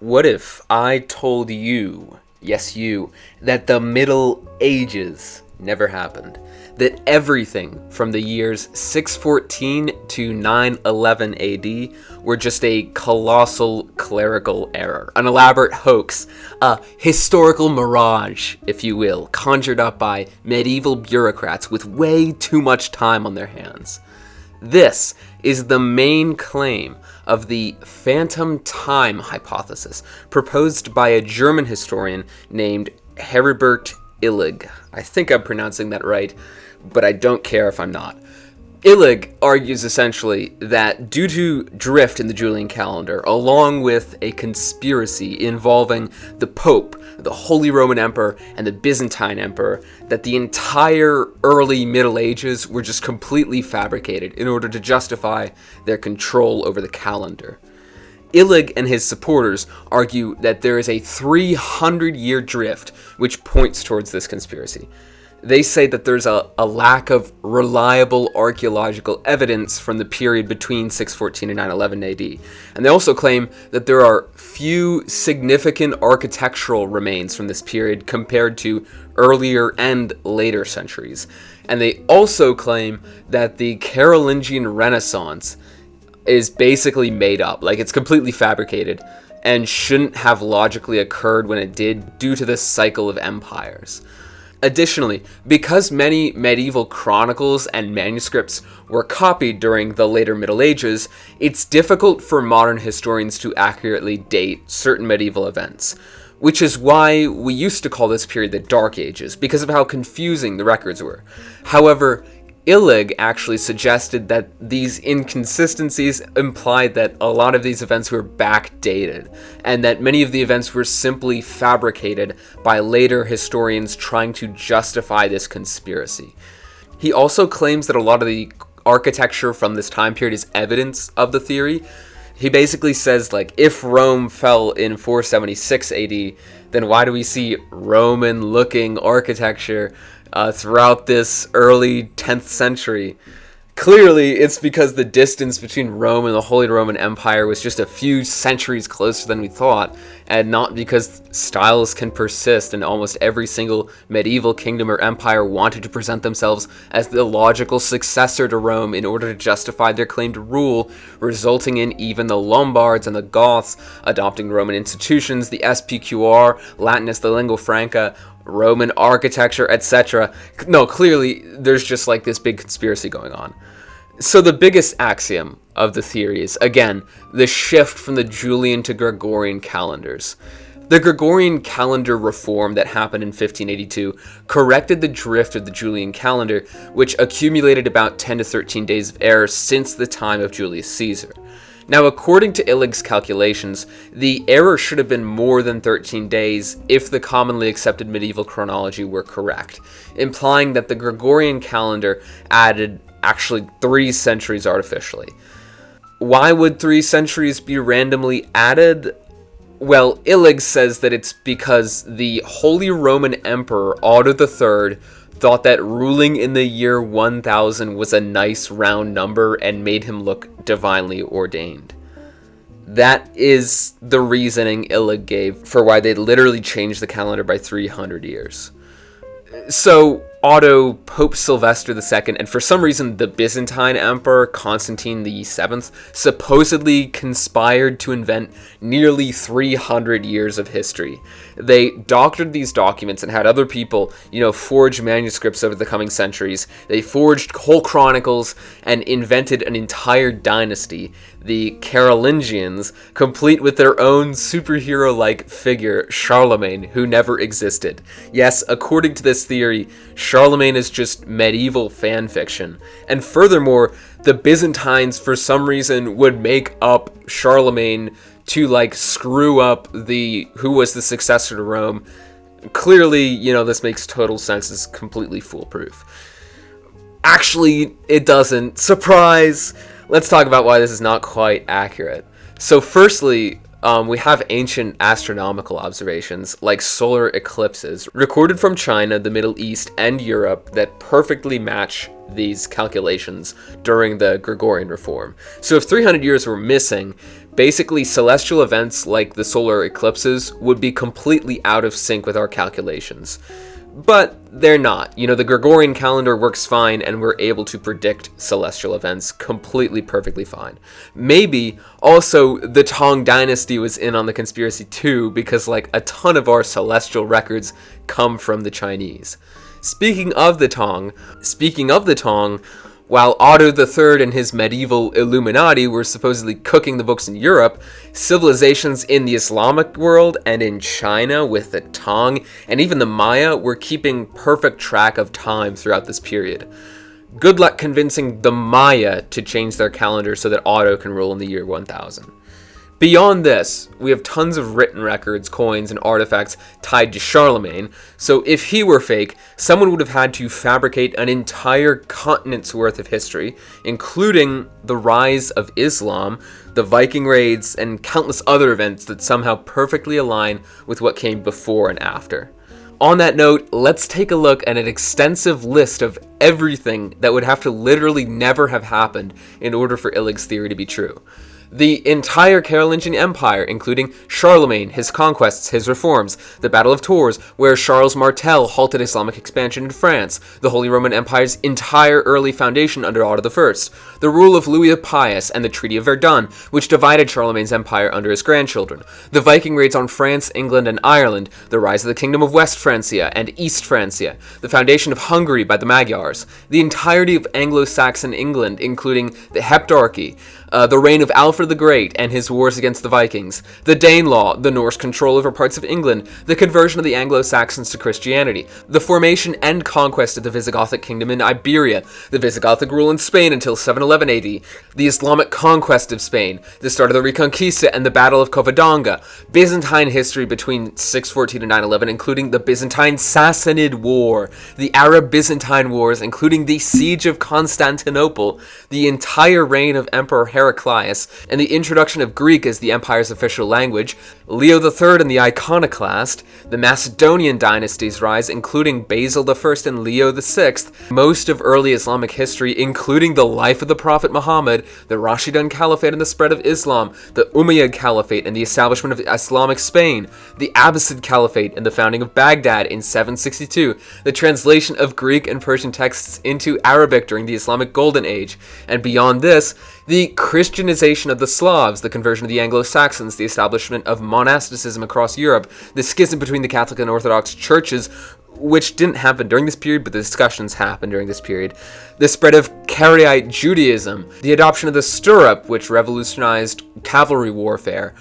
What if I told you, yes you, that the Middle Ages never happened? That everything from the years 614 to 911 AD were just a colossal clerical error, an elaborate hoax, a historical mirage, if you will, conjured up by medieval bureaucrats with way too much time on their hands. This is the main claim of the phantom time hypothesis proposed by a German historian named Heribert Illig. I think I'm pronouncing that right, but I don't care if I'm not. Illig argues essentially that due to drift in the Julian calendar, along with a conspiracy involving the Pope, the Holy Roman Emperor, and the Byzantine Empire, that the entire early Middle Ages were just completely fabricated in order to justify their control over the calendar. Illig and his supporters argue that there is a 300-year drift which points towards this conspiracy. They say that there's a lack of reliable archaeological evidence from the period between 614 and 911 AD. And they also claim that there are few significant architectural remains from this period compared to earlier and later centuries. And they also claim that the Carolingian Renaissance is basically made up, like it's completely fabricated, and shouldn't have logically occurred when it did due to this cycle of empires. Additionally, because many medieval chronicles and manuscripts were copied during the later Middle Ages, it's difficult for modern historians to accurately date certain medieval events, which is why we used to call this period the Dark Ages, because of how confusing the records were. However, Illig actually suggested that these inconsistencies implied that a lot of these events were backdated, and that many of the events were simply fabricated by later historians trying to justify this conspiracy. He also claims that a lot of the architecture from this time period is evidence of the theory. He basically says, like, if Rome fell in 476 AD, then why do we see Roman-looking architecture throughout this early 10th century? Clearly, it's because the distance between Rome and the Holy Roman Empire was just a few centuries closer than we thought, and not because styles can persist and almost every single medieval kingdom or empire wanted to present themselves as the logical successor to Rome in order to justify their claim to rule, resulting in even the Lombards and the Goths adopting Roman institutions, the SPQR, Latin as the lingua franca, Roman architecture, etc. No, clearly, there's just like this big conspiracy going on. So the biggest axiom of the theory is, again, the shift from the Julian to Gregorian calendars. The Gregorian calendar reform that happened in 1582 corrected the drift of the Julian calendar, which accumulated about 10 to 13 days of error since the time of Julius Caesar. Now, according to Illig's calculations, the error should have been more than 13 days if the commonly accepted medieval chronology were correct, implying that the Gregorian calendar added actually 3 centuries artificially. Why would 3 centuries be randomly added? Well, Illig says that it's because the Holy Roman Emperor Otto III thought that ruling in the year 1000 was a nice round number and made him look divinely ordained. That is the reasoning Illig gave for why they literally changed the calendar by 300 years. So Otto, Pope Sylvester II, and for some reason the Byzantine Emperor Constantine VII supposedly conspired to invent nearly 300 years of history. They doctored these documents and had other people, forge manuscripts over the coming centuries. They forged whole chronicles and invented an entire dynasty, the Carolingians, complete with their own superhero-like figure, Charlemagne, who never existed. Yes, according to this theory, Charlemagne is just medieval fan fiction. And furthermore, the Byzantines, for some reason, would make up Charlemagne to, screw up who was the successor to Rome. Clearly, this makes total sense. It's completely foolproof. Actually, it doesn't. Surprise! Let's talk about why this is not quite accurate. So firstly, we have ancient astronomical observations, like solar eclipses, recorded from China, the Middle East, and Europe that perfectly match these calculations during the Gregorian reform. So if 300 years were missing, basically celestial events like the solar eclipses would be completely out of sync with our calculations. But they're not. You know, the Gregorian calendar works fine, and we're able to predict celestial events completely perfectly fine. Maybe also the Tang Dynasty was in on the conspiracy too, because like a ton of our celestial records come from the Chinese. Speaking of the Tang, while Otto III and his medieval Illuminati were supposedly cooking the books in Europe, civilizations in the Islamic world and in China with the Tang and even the Maya were keeping perfect track of time throughout this period. Good luck convincing the Maya to change their calendar so that Otto can rule in the year 1000. Beyond this, we have tons of written records, coins, and artifacts tied to Charlemagne, so if he were fake, someone would have had to fabricate an entire continent's worth of history, including the rise of Islam, the Viking raids, and countless other events that somehow perfectly align with what came before and after. On that note, let's take a look at an extensive list of everything that would have to literally never have happened in order for Illig's theory to be true. The entire Carolingian Empire, including Charlemagne, his conquests, his reforms, the Battle of Tours, where Charles Martel halted Islamic expansion in France, the Holy Roman Empire's entire early foundation under Otto I, the rule of Louis the Pious, and the Treaty of Verdun, which divided Charlemagne's empire under his grandchildren, the Viking raids on France, England, and Ireland, the rise of the Kingdom of West Francia and East Francia, the foundation of Hungary by the Magyars, the entirety of Anglo-Saxon England, including the Heptarchy, the reign of Alfred the Great and his wars against the Vikings, the Danelaw, the Norse control over parts of England, the conversion of the Anglo-Saxons to Christianity, the formation and conquest of the Visigothic kingdom in Iberia, the Visigothic rule in Spain until 711 AD, the Islamic conquest of Spain, the start of the Reconquista and the Battle of Covadonga, Byzantine history between 614 and 911, including the Byzantine Sassanid War, the Arab-Byzantine Wars, including the Siege of Constantinople, the entire reign of Emperor Heraclius, and the introduction of Greek as the empire's official language, Leo III and the Iconoclast, the Macedonian dynasty's rise, including Basil I and Leo VI, most of early Islamic history, including the life of the Prophet Muhammad, the Rashidun Caliphate and the spread of Islam, the Umayyad Caliphate and the establishment of Islamic Spain, the Abbasid Caliphate and the founding of Baghdad in 762, the translation of Greek and Persian texts into Arabic during the Islamic Golden Age, and beyond this, the Christianization of the Slavs, the conversion of the Anglo-Saxons, the establishment of monasticism across Europe, the schism between the Catholic and Orthodox churches, which didn't happen during this period, but the discussions happened during this period, the spread of Karaite Judaism, the adoption of the stirrup, which revolutionized cavalry warfare,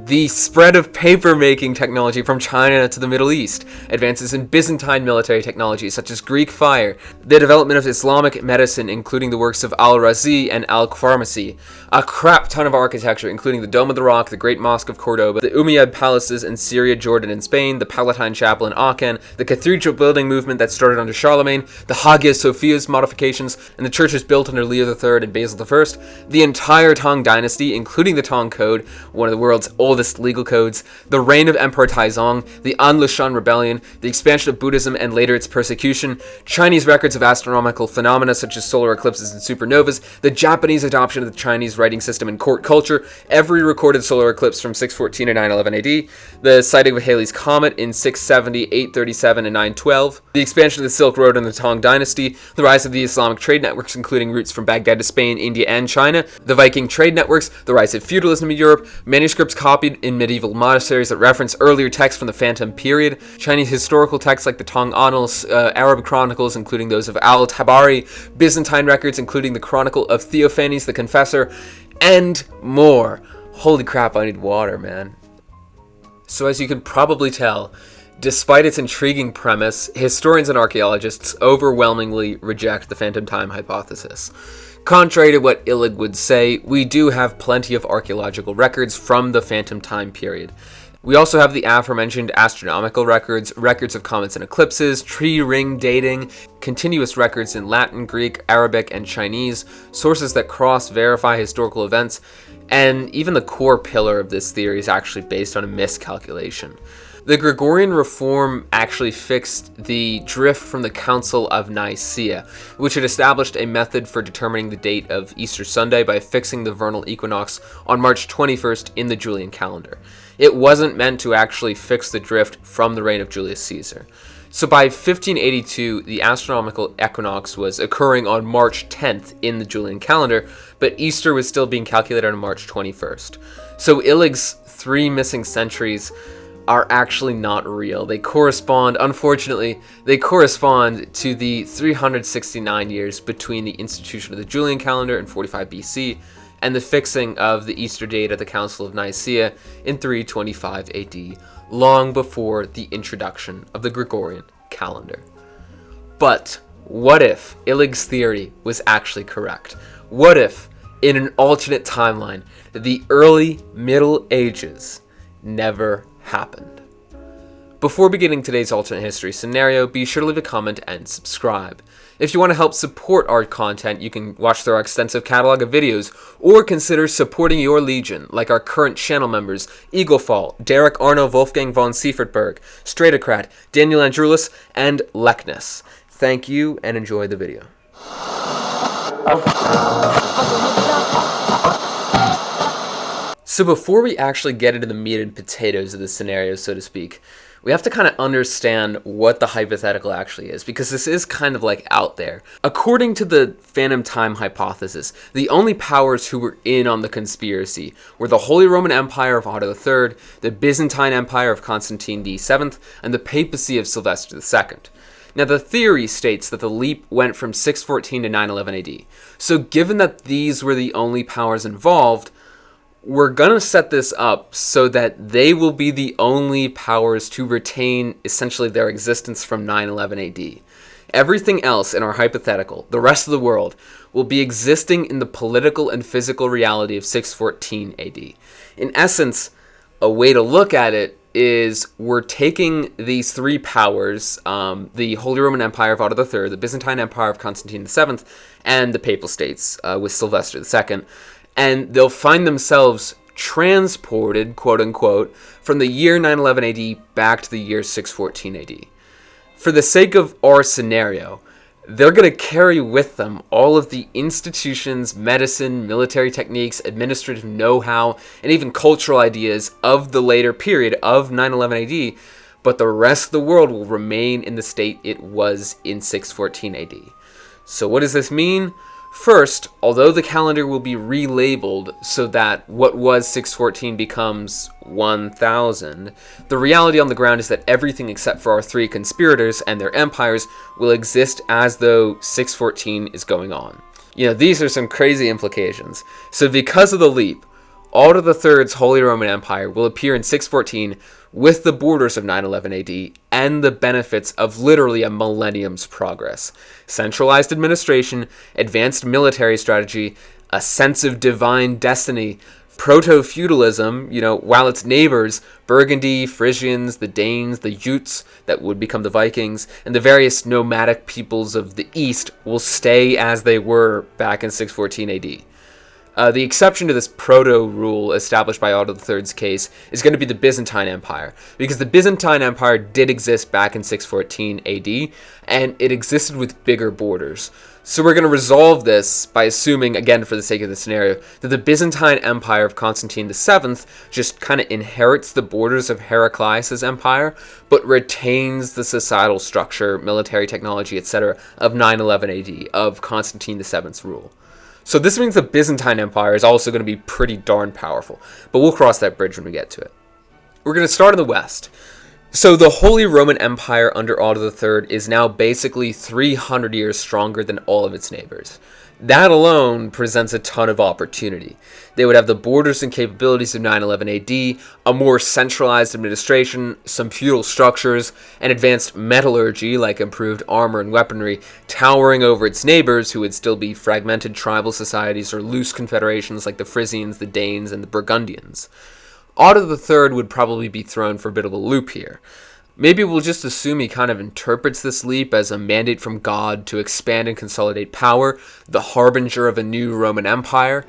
the spread of paper-making technology from China to the Middle East, advances in Byzantine military technology such as Greek fire, the development of Islamic medicine including the works of Al-Razi and Al-Kharmasi, a crap ton of architecture including the Dome of the Rock, the Great Mosque of Cordoba, the Umayyad palaces in Syria, Jordan, and Spain, the Palatine Chapel in Aachen, the cathedral building movement that started under Charlemagne, the Hagia Sophia's modifications, and the churches built under Leo III and Basil I, the entire Tang dynasty including the Tang Code, one of the world's oldest legal codes, the reign of Emperor Taizong, the An Lushan Rebellion, the expansion of Buddhism and later its persecution, Chinese records of astronomical phenomena such as solar eclipses and supernovas, the Japanese adoption of the Chinese writing system and court culture, every recorded solar eclipse from 614 to 911 AD, the sighting of Halley's Comet in 670, 837, and 912, the expansion of the Silk Road in the Tang Dynasty, the rise of the Islamic trade networks including routes from Baghdad to Spain, India, and China, the Viking trade networks, the rise of feudalism in Europe, manuscripts copied in medieval monasteries that reference earlier texts from the Phantom period, Chinese historical texts like the Tang Annals, Arab chronicles including those of Al-Tabari, Byzantine records including the Chronicle of Theophanes the Confessor, and more. Holy crap, I need water, man. So as you can probably tell, despite its intriguing premise, historians and archaeologists overwhelmingly reject the phantom time hypothesis. Contrary to what Illig would say, we do have plenty of archaeological records from the phantom time period. We also have the aforementioned astronomical records, records of comets and eclipses, tree ring dating, continuous records in Latin, Greek, Arabic, and Chinese, sources that cross-verify historical events, And even the core pillar of this theory is actually based on a miscalculation. The Gregorian reform actually fixed the drift from the Council of Nicaea, which had established a method for determining the date of Easter Sunday by fixing the vernal equinox on March 21st in the Julian calendar. It wasn't meant to actually fix the drift from the reign of Julius Caesar. So by 1582, the astronomical equinox was occurring on March 10th in the Julian calendar, but Easter was still being calculated on March 21st. So Illig's 3 missing centuries are actually not real. They correspond, unfortunately, to the 369 years between the institution of the Julian calendar in 45 BC and the fixing of the Easter date at the Council of Nicaea in 325 AD, long before the introduction of the Gregorian calendar. But what if Illig's theory was actually correct? What if, in an alternate timeline, the early Middle Ages never happened? Before beginning today's alternate history scenario, be sure to leave a comment and subscribe. If you want to help support our content, you can watch through our extensive catalog of videos, or consider supporting your legion, like our current channel members, Eaglefall, Derek Arno Wolfgang von Siefertberg, Stratocrat, Daniel Andrulis, and Lekness. Thank you, and enjoy the video. So before we actually get into the meat and potatoes of the scenario, so to speak, we have to kind of understand what the hypothetical actually is, because this is kind of like out there. According to the Phantom Time hypothesis, the only powers who were in on the conspiracy were the Holy Roman Empire of Otto III, the Byzantine Empire of Constantine VII, and the papacy of Sylvester II. Now, the theory states that the leap went from 614 to 911 AD. So given that these were the only powers involved, we're going to set this up so that they will be the only powers to retain essentially their existence from 911 AD. Everything else in our hypothetical, the rest of the world, will be existing in the political and physical reality of 614 AD. In essence, a way to look at it is we're taking these 3 powers, the Holy Roman Empire of Otto III, the Byzantine Empire of Constantine VII, and the Papal States with Sylvester II, and they'll find themselves transported, quote-unquote, from the year 911 AD back to the year 614 AD. For the sake of our scenario, they're going to carry with them all of the institutions, medicine, military techniques, administrative know-how, and even cultural ideas of the later period of 911 AD, but the rest of the world will remain in the state it was in 614 AD. So what does this mean? First, although the calendar will be relabeled so that what was 614 becomes 1000, the reality on the ground is that everything except for our 3 conspirators and their empires will exist as though 614 is going on. These are some crazy implications. So because of the leap, Otto III's Holy Roman Empire will appear in 614 with the borders of 911 AD and the benefits of literally a millennium's progress. Centralized administration, advanced military strategy, a sense of divine destiny, proto-feudalism, while its neighbors, Burgundy, Frisians, the Danes, the Utes, that would become the Vikings, and the various nomadic peoples of the East will stay as they were back in 614 AD. The exception to this proto-rule established by Otto III's case is going to be the Byzantine Empire, because the Byzantine Empire did exist back in 614 AD, and it existed with bigger borders. So we're going to resolve this by assuming, again for the sake of the scenario, that the Byzantine Empire of Constantine VII just kind of inherits the borders of Heraclius' empire, but retains the societal structure, military technology, etc. of 911 AD, of Constantine VII's rule. So this means the Byzantine Empire is also going to be pretty darn powerful, but we'll cross that bridge when we get to it. We're going to start in the West. So the Holy Roman Empire under Otto III is now basically 300 years stronger than all of its neighbors. That alone presents a ton of opportunity. They would have the borders and capabilities of 911 AD, a more centralized administration, some feudal structures, and advanced metallurgy like improved armor and weaponry, towering over its neighbors who would still be fragmented tribal societies or loose confederations like the Frisians, the Danes, and the Burgundians. Otto III would probably be thrown for a bit of a loop here. Maybe we'll just assume he kind of interprets this leap as a mandate from God to expand and consolidate power, the harbinger of a new Roman Empire.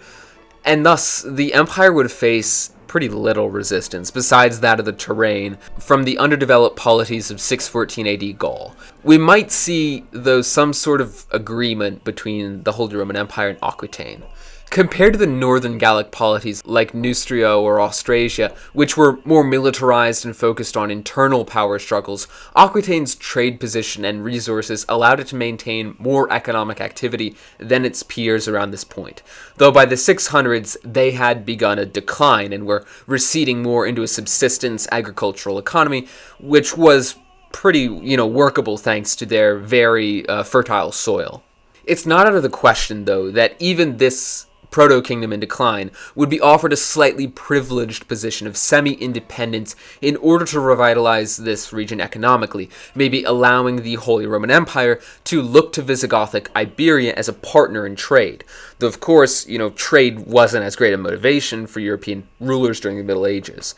and thus the empire would face pretty little resistance, besides that of the terrain, from the underdeveloped polities of 614 AD Gaul. We might see, though, some sort of agreement between the Holy Roman Empire and Aquitaine. Compared to the northern Gallic polities like Neustria or Austrasia, which were more militarized and focused on internal power struggles, Aquitaine's trade position and resources allowed it to maintain more economic activity than its peers around this point. Though by the 600s, they had begun a decline and were receding more into a subsistence agricultural economy, which was pretty, workable thanks to their very fertile soil. It's not out of the question, though, that even this proto-kingdom in decline would be offered a slightly privileged position of semi-independence in order to revitalize this region economically, maybe allowing the Holy Roman Empire to look to Visigothic Iberia as a partner in trade. Though, of course, trade wasn't as great a motivation for European rulers during the Middle Ages.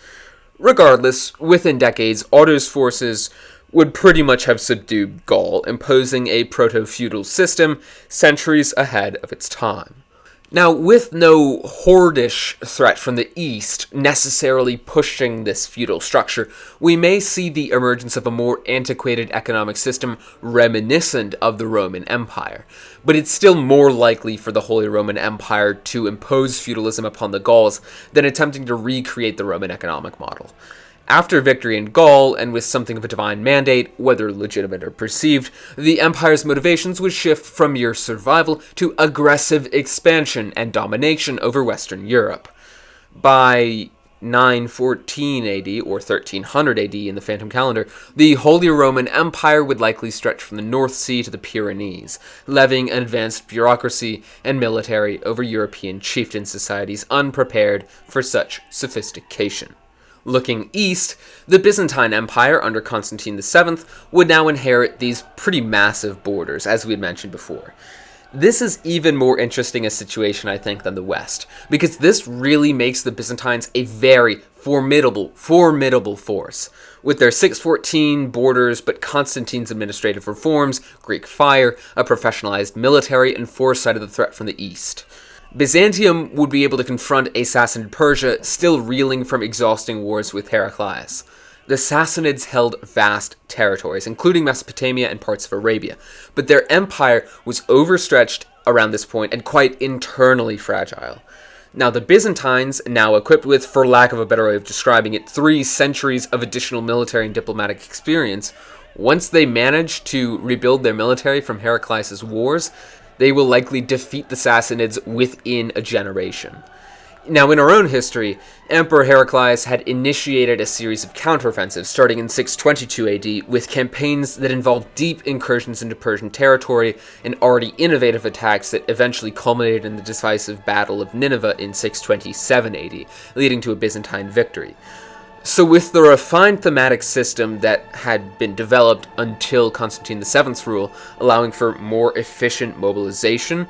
Regardless, within decades, Otto's forces would pretty much have subdued Gaul, imposing a proto-feudal system centuries ahead of its time. Now, with no hordish threat from the east necessarily pushing this feudal structure, we may see the emergence of a more antiquated economic system reminiscent of the Roman Empire. But it's still more likely for the Holy Roman Empire to impose feudalism upon the Gauls than attempting to recreate the Roman economic model. After victory in Gaul, and with something of a divine mandate, whether legitimate or perceived, the empire's motivations would shift from mere survival to aggressive expansion and domination over Western Europe. By 914 AD, or 1300 AD in the Phantom Calendar, the Holy Roman Empire would likely stretch from the North Sea to the Pyrenees, levying an advanced bureaucracy and military over European chieftain societies unprepared for such sophistication. Looking east, the Byzantine Empire under Constantine VII would now inherit these pretty massive borders, as we had mentioned before. This is even more interesting a situation, I think, than the West, because this really makes the Byzantines a very formidable force. With their 614 borders, but Constantine's administrative reforms, Greek fire, a professionalized military, and foresight of the threat from the east. Byzantium would be able to confront a Sassanid Persia still reeling from exhausting wars with Heraclius. The Sassanids held vast territories, including Mesopotamia and parts of Arabia, but their empire was overstretched around this point and quite internally fragile. Now, the Byzantines, now equipped with, for lack of a better way of describing it, 3 centuries of additional military and diplomatic experience, once they manage to rebuild their military from Heraclius' wars, they will likely defeat the Sassanids within a generation. Now, in our own history, Emperor Heraclius had initiated a series of counteroffensives starting in 622 AD, with campaigns that involved deep incursions into Persian territory and already innovative attacks that eventually culminated in the decisive Battle of Nineveh in 627 AD, leading to a Byzantine victory. So with the refined thematic system that had been developed until Constantine VII's rule, allowing for more efficient mobilization,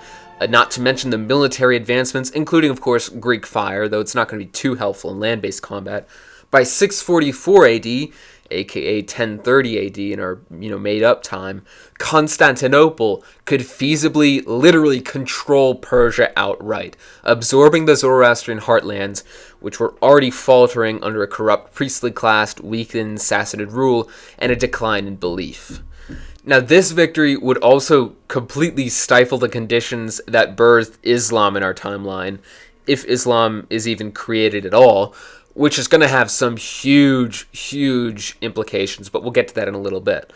not to mention the military advancements, including, of course, Greek fire, though it's not going to be too helpful in land-based combat, by 644 AD, aka 1030 AD in our, made-up time, Constantinople could feasibly, literally control Persia outright, absorbing the Zoroastrian heartlands, which were already faltering under a corrupt priestly-classed, weakened Sassanid rule and a decline in belief. Now, this victory would also completely stifle the conditions that birthed Islam in our timeline, if Islam is even created at all, which is going to have some huge implications, but we'll get to that in a little bit.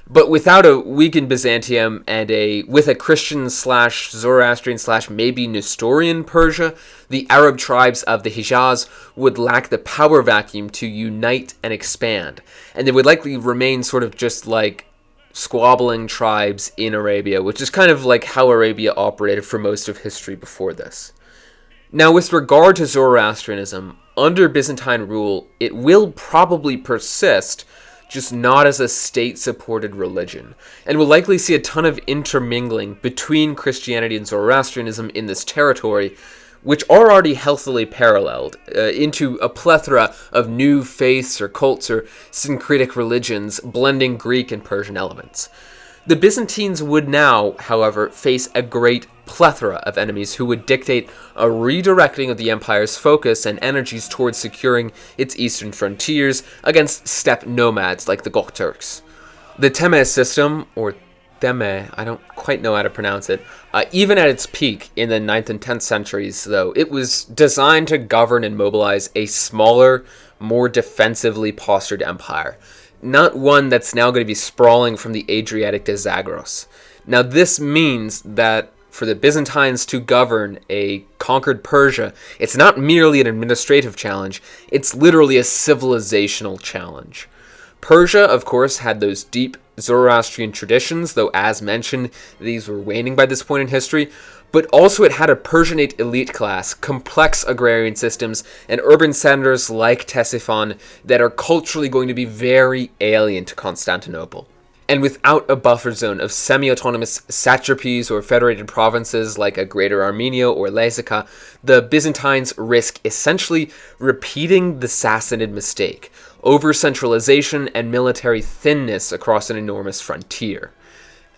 But without a weakened Byzantium and with a Christian / Zoroastrian / maybe Nestorian Persia, the Arab tribes of the Hijaz would lack the power vacuum to unite and expand, and they would likely remain sort of just like squabbling tribes in Arabia, which is kind of like how Arabia operated for most of history before this. Now, with regard to Zoroastrianism, under Byzantine rule, it will probably persist, just not as a state-supported religion, and will likely see a ton of intermingling between Christianity and Zoroastrianism in this territory, which are already healthily paralleled, into a plethora of new faiths or cults or syncretic religions blending Greek and Persian elements. The Byzantines would now, however, face a great plethora of enemies who would dictate a redirecting of the empire's focus and energies towards securing its eastern frontiers against steppe nomads like the Gokturks. The Teme system, or Teme, I don't quite know how to pronounce it, even at its peak in the 9th and 10th centuries, though, it was designed to govern and mobilize a smaller, more defensively postured empire. Not one that's now going to be sprawling from the Adriatic to Zagros. Now, this means that for the Byzantines to govern a conquered Persia, it's not merely an administrative challenge, it's literally a civilizational challenge. Persia, of course, had those deep Zoroastrian traditions, though as mentioned, these were waning by this point in history, but also it had a Persianate elite class, complex agrarian systems, and urban centers like Ctesiphon that are culturally going to be very alien to Constantinople. And without a buffer zone of semi-autonomous satrapies or federated provinces like a Greater Armenia or Lazica, the Byzantines risk essentially repeating the Sassanid mistake: over-centralization and military thinness across an enormous frontier.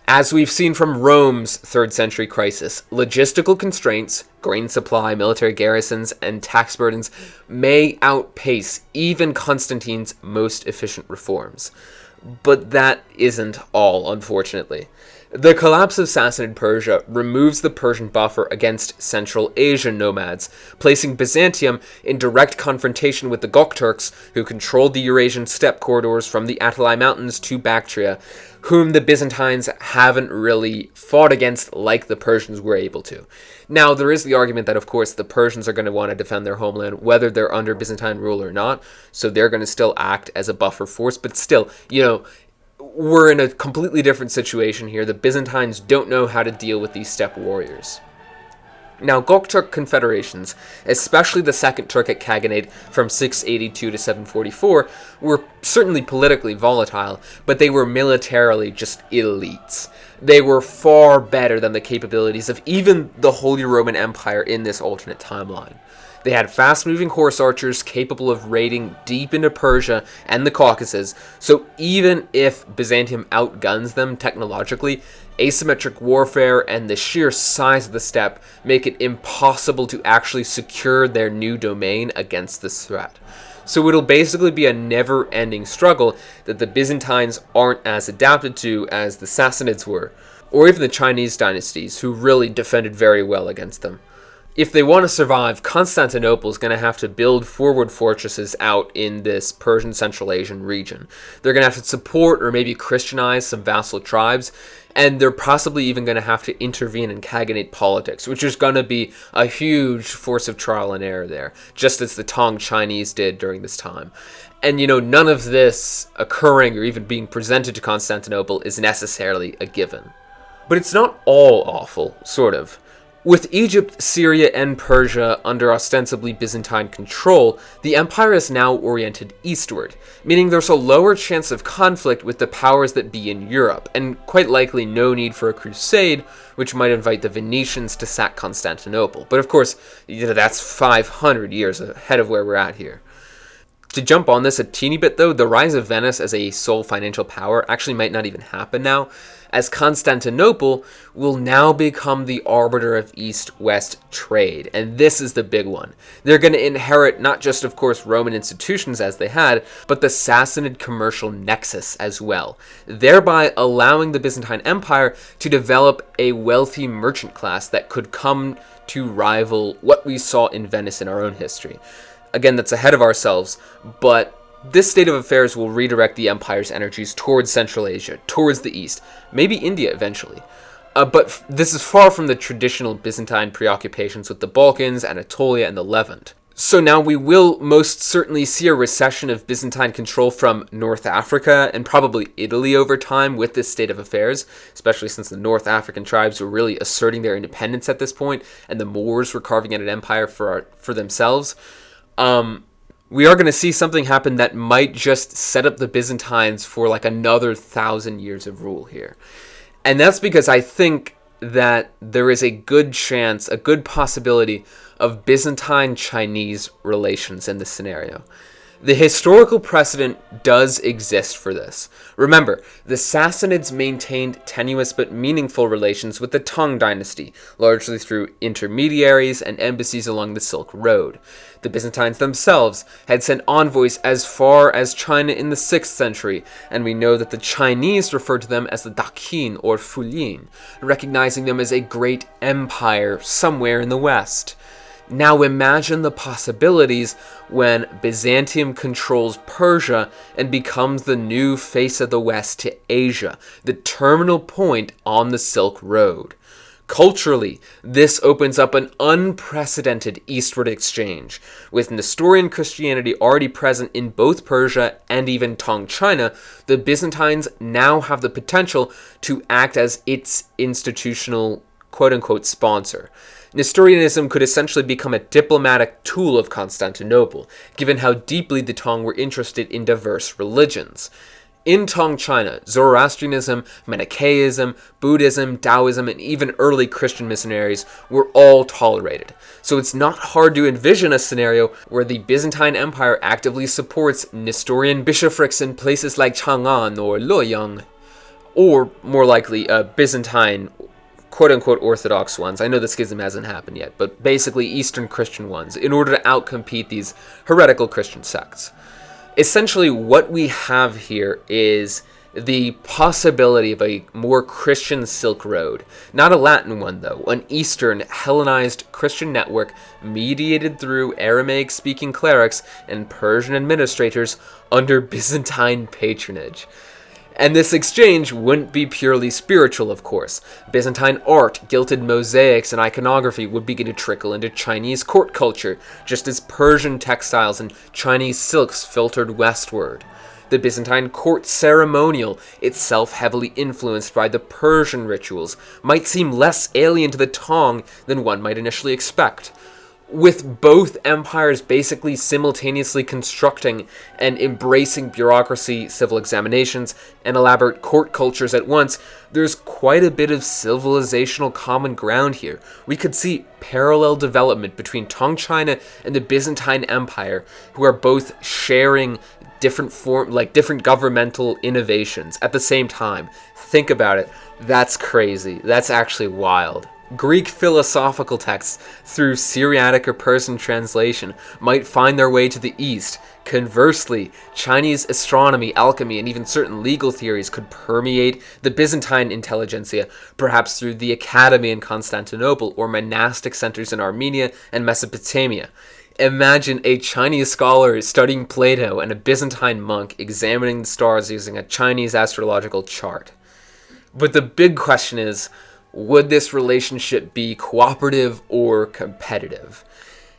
As we've seen from Rome's 3rd century crisis, logistical constraints, grain supply, military garrisons, and tax burdens may outpace even Constantine's most efficient reforms. But that isn't all, unfortunately. The collapse of Sassanid Persia removes the Persian buffer against Central Asian nomads, placing Byzantium in direct confrontation with the Gokturks, who controlled the Eurasian steppe corridors from the Attalai Mountains to Bactria, whom the Byzantines haven't really fought against like the Persians were able to. Now, there is the argument that, of course, the Persians are going to want to defend their homeland, whether they're under Byzantine rule or not, so they're going to still act as a buffer force, but still, we're in a completely different situation here. The Byzantines don't know how to deal with these steppe warriors. Now, Gokturk confederations, especially the Second Turkic Khaganate from 682 to 744, were certainly politically volatile, but they were militarily just elites. They were far better than the capabilities of even the Holy Roman Empire in this alternate timeline. They had fast-moving horse archers capable of raiding deep into Persia and the Caucasus, so even if Byzantium outguns them technologically, asymmetric warfare and the sheer size of the steppe make it impossible to actually secure their new domain against this threat. So it'll basically be a never-ending struggle that the Byzantines aren't as adapted to as the Sassanids were, or even the Chinese dynasties, who really defended very well against them. If they want to survive, Constantinople is going to have to build forward fortresses out in this Persian Central Asian region. They're going to have to support or maybe Christianize some vassal tribes, and they're possibly even going to have to intervene in Khaganate politics, which is going to be a huge force of trial and error there, just as the Tang Chinese did during this time. And, none of this occurring or even being presented to Constantinople is necessarily a given. But it's not all awful, sort of. With Egypt, Syria, and Persia under ostensibly Byzantine control, the empire is now oriented eastward, meaning there's a lower chance of conflict with the powers that be in Europe, and quite likely no need for a crusade, which might invite the Venetians to sack Constantinople. But of course, that's 500 years ahead of where we're at here. To jump on this a teeny bit though, the rise of Venice as a sole financial power actually might not even happen now, as Constantinople will now become the arbiter of East-West trade, and this is the big one. They're going to inherit not just, of course, Roman institutions as they had, but the Sassanid commercial nexus as well, thereby allowing the Byzantine Empire to develop a wealthy merchant class that could come to rival what we saw in Venice in our own history. Again, that's ahead of ourselves, but this state of affairs will redirect the empire's energies towards Central Asia, towards the east, maybe India eventually. But this is far from the traditional Byzantine preoccupations with the Balkans, Anatolia, and the Levant. So now we will most certainly see a recession of Byzantine control from North Africa and probably Italy over time with this state of affairs, especially since the North African tribes were really asserting their independence at this point, and the Moors were carving out an empire for themselves. We are going to see something happen that might just set up the Byzantines for like another 1,000 years of rule here. And that's because I think that there is a good chance, a good possibility of Byzantine-Chinese relations in this scenario. The historical precedent does exist for this. Remember, the Sassanids maintained tenuous but meaningful relations with the Tang dynasty, largely through intermediaries and embassies along the Silk Road. The Byzantines themselves had sent envoys as far as China in the 6th century, and we know that the Chinese referred to them as the Daqin or Fulin, recognizing them as a great empire somewhere in the west. Now imagine the possibilities when Byzantium controls Persia and becomes the new face of the West to Asia, the terminal point on the Silk Road. Culturally, this opens up an unprecedented eastward exchange. With Nestorian Christianity already present in both Persia and even Tang China, the Byzantines now have the potential to act as its institutional quote-unquote sponsor. Nestorianism could essentially become a diplomatic tool of Constantinople, given how deeply the Tang were interested in diverse religions. In Tang China, Zoroastrianism, Manichaeism, Buddhism, Taoism, and even early Christian missionaries were all tolerated. So it's not hard to envision a scenario where the Byzantine Empire actively supports Nestorian bishoprics in places like Chang'an or Luoyang, or more likely, Byzantine quote-unquote Orthodox ones. I know the schism hasn't happened yet, but basically Eastern Christian ones, in order to outcompete these heretical Christian sects. Essentially, what we have here is the possibility of a more Christian Silk Road. Not a Latin one, though. An Eastern, Hellenized Christian network mediated through Aramaic-speaking clerics and Persian administrators under Byzantine patronage. And this exchange wouldn't be purely spiritual, of course. Byzantine art, gilded mosaics, and iconography would begin to trickle into Chinese court culture, just as Persian textiles and Chinese silks filtered westward. The Byzantine court ceremonial, itself heavily influenced by the Persian rituals, might seem less alien to the Tang than one might initially expect. With both empires basically simultaneously constructing and embracing bureaucracy, civil examinations, and elaborate court cultures at once, there's quite a bit of civilizational common ground here. We could see parallel development between Tang China and the Byzantine Empire, who are both sharing different governmental innovations at the same time. Think about it. That's crazy. That's actually wild. Greek philosophical texts, through Syriac or Persian translation, might find their way to the East. Conversely, Chinese astronomy, alchemy, and even certain legal theories could permeate the Byzantine intelligentsia, perhaps through the academy in Constantinople or monastic centers in Armenia and Mesopotamia. Imagine a Chinese scholar studying Plato and a Byzantine monk examining the stars using a Chinese astrological chart. But the big question is, would this relationship be cooperative or competitive?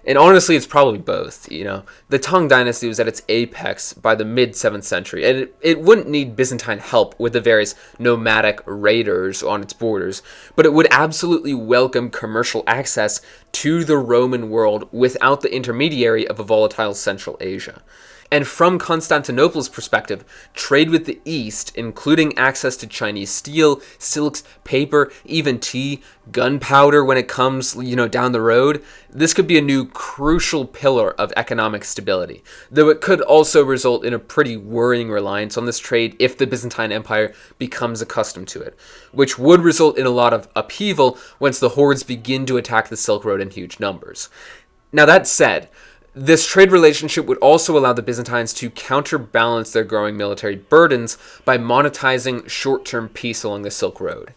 And honestly, it's probably both, The Tang dynasty was at its apex by the mid-7th century, and it wouldn't need Byzantine help with the various nomadic raiders on its borders, but it would absolutely welcome commercial access to the Roman world without the intermediary of a volatile Central Asia. And from Constantinople's perspective, trade with the East, including access to Chinese steel, silks, paper, even tea, gunpowder when it comes, down the road, this could be a new crucial pillar of economic stability. Though it could also result in a pretty worrying reliance on this trade if the Byzantine Empire becomes accustomed to it, which would result in a lot of upheaval once the hordes begin to attack the Silk Road in huge numbers. Now that said, this trade relationship would also allow the Byzantines to counterbalance their growing military burdens by monetizing short-term peace along the Silk Road.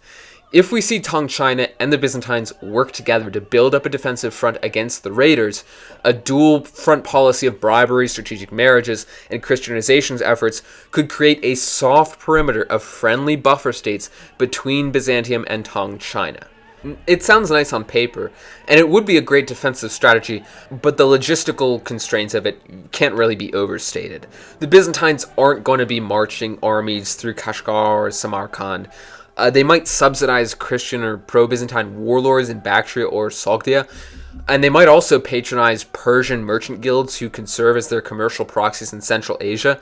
If we see Tang China and the Byzantines work together to build up a defensive front against the raiders, a dual front policy of bribery, strategic marriages, and Christianization's efforts could create a soft perimeter of friendly buffer states between Byzantium and Tang China. It sounds nice on paper, and it would be a great defensive strategy, but the logistical constraints of it can't really be overstated. The Byzantines aren't going to be marching armies through Kashgar or Samarkand. They might subsidize Christian or pro-Byzantine warlords in Bactria or Sogdia, and they might also patronize Persian merchant guilds who can serve as their commercial proxies in Central Asia.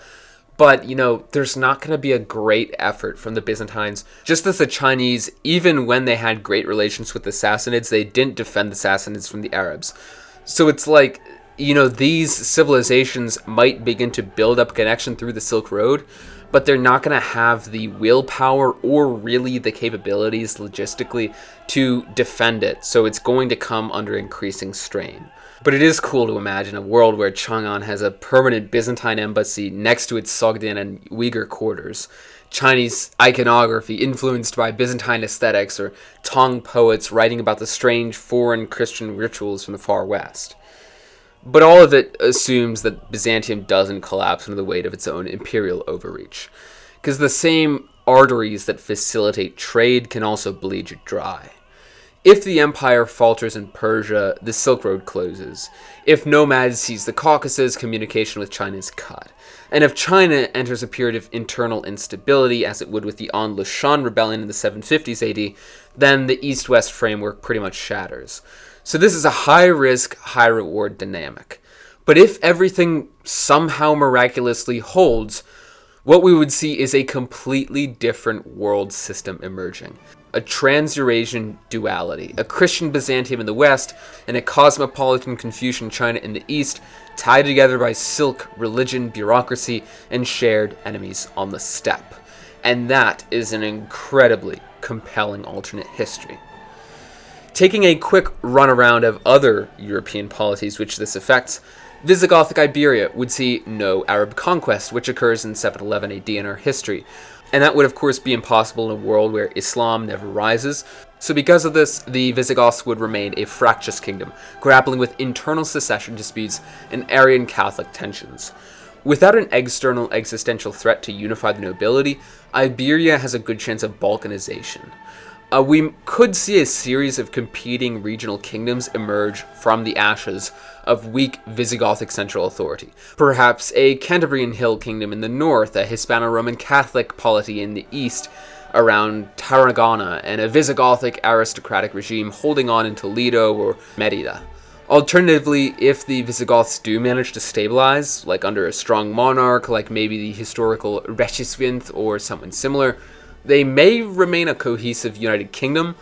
But, there's not going to be a great effort from the Byzantines. Just as the Chinese, even when they had great relations with the Sassanids, they didn't defend the Sassanids from the Arabs. So it's like these civilizations might begin to build up connection through the Silk Road, but they're not going to have the willpower or really the capabilities logistically to defend it, so it's going to come under increasing strain. But it is cool to imagine a world where Chang'an has a permanent Byzantine embassy next to its Sogdian and Uyghur quarters, Chinese iconography influenced by Byzantine aesthetics, or Tang poets writing about the strange foreign Christian rituals from the far west. But all of it assumes that Byzantium doesn't collapse under the weight of its own imperial overreach, because the same arteries that facilitate trade can also bleed it dry. If the empire falters in Persia, the Silk Road closes. If nomads seize the Caucasus, communication with China is cut. And if China enters a period of internal instability, as it would with the An Lushan rebellion in the 750s AD, then the East-West framework pretty much shatters. So this is a high-risk, high-reward dynamic. But if everything somehow miraculously holds, what we would see is a completely different world system emerging. A trans-Eurasian duality, a Christian Byzantium in the west, and a cosmopolitan Confucian China in the east, tied together by silk, religion, bureaucracy, and shared enemies on the steppe. And that is an incredibly compelling alternate history. Taking a quick run around of other European polities which this affects, Visigothic Iberia would see no Arab conquest, which occurs in 711 AD in our history. And that would of course be impossible in a world where Islam never rises. So because of this, the Visigoths would remain a fractious kingdom, grappling with internal secession disputes and Arian Catholic tensions. Without an external existential threat to unify the nobility, Iberia has a good chance of balkanization. We could see a series of competing regional kingdoms emerge from the ashes of weak Visigothic central authority. Perhaps a Cantabrian hill kingdom in the north, a Hispano-Roman Catholic polity in the east around Tarragona, and a Visigothic aristocratic regime holding on in Toledo or Merida. Alternatively, if the Visigoths do manage to stabilize, like under a strong monarch, like maybe the historical Regiswinth or someone similar, they may remain a cohesive United Kingdom,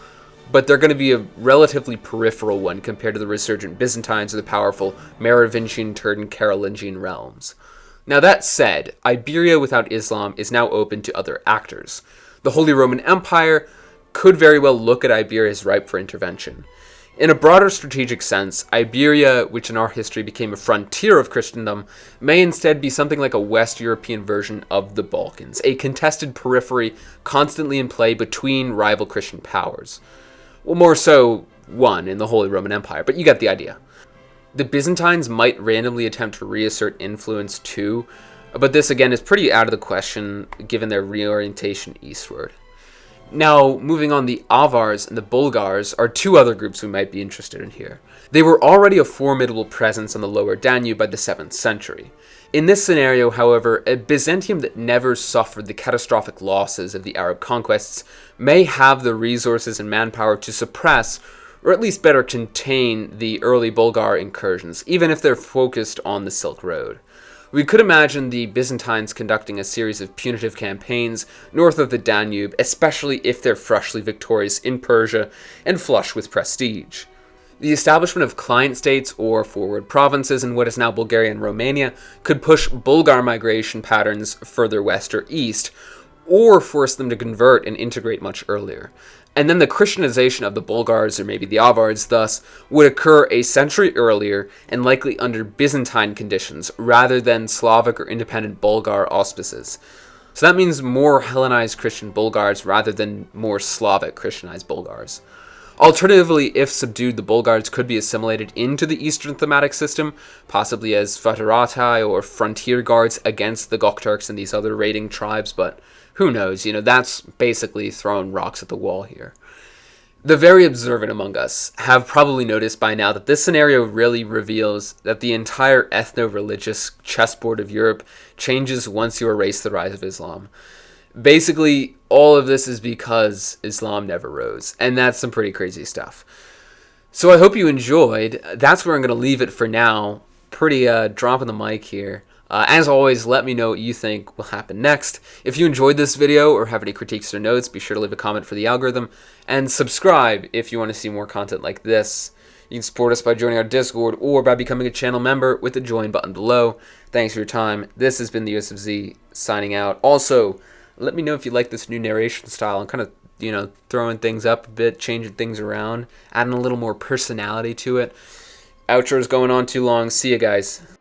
but they're going to be a relatively peripheral one compared to the resurgent Byzantines or the powerful Merovingian, Turdan, Carolingian realms. Now that said, Iberia without Islam is now open to other actors. The Holy Roman Empire could very well look at Iberia as ripe for intervention. In a broader strategic sense, Iberia, which in our history became a frontier of Christendom, may instead be something like a West European version of the Balkans, a contested periphery constantly in play between rival Christian powers. Well, more so, one in the Holy Roman Empire, but you get the idea. The Byzantines might randomly attempt to reassert influence too, but this again is pretty out of the question given their reorientation eastward. Now, moving on, the Avars and the Bulgars are two other groups we might be interested in here. They were already a formidable presence on the lower Danube by the 7th century. In this scenario, however, a Byzantium that never suffered the catastrophic losses of the Arab conquests may have the resources and manpower to suppress, or at least better contain, the early Bulgar incursions, even if they're focused on the Silk Road. We could imagine the Byzantines conducting a series of punitive campaigns north of the Danube, especially if they're freshly victorious in Persia and flush with prestige. The establishment of client states or forward provinces in what is now Bulgaria and Romania could push Bulgar migration patterns further west or east, or force them to convert and integrate much earlier. And then the Christianization of the Bulgars, or maybe the Avars thus, would occur a century earlier and likely under Byzantine conditions rather than Slavic or independent Bulgar auspices. So that means more Hellenized Christian Bulgars rather than more Slavic Christianized Bulgars. Alternatively, if subdued, the Bulgars could be assimilated into the Eastern thematic system, possibly as Fatiratai or frontier guards against the Gokturks and these other raiding tribes, but who knows, that's basically throwing rocks at the wall here. The very observant among us have probably noticed by now that this scenario really reveals that the entire ethno-religious chessboard of Europe changes once you erase the rise of Islam. Basically, all of this is because Islam never rose, and that's some pretty crazy stuff. So I hope you enjoyed. That's where I'm going to leave it for now. Pretty dropping the mic here. As always, let me know what you think will happen next. If you enjoyed this video or have any critiques or notes, be sure to leave a comment for the algorithm, and subscribe if you want to see more content like this. You can support us by joining our Discord or by becoming a channel member with the join button below. Thanks for your time. This has been the USFZ signing out. Also, let me know if you like this new narration style. I'm kind of, throwing things up a bit, changing things around, adding a little more personality to it. Outro's going on too long. See you guys.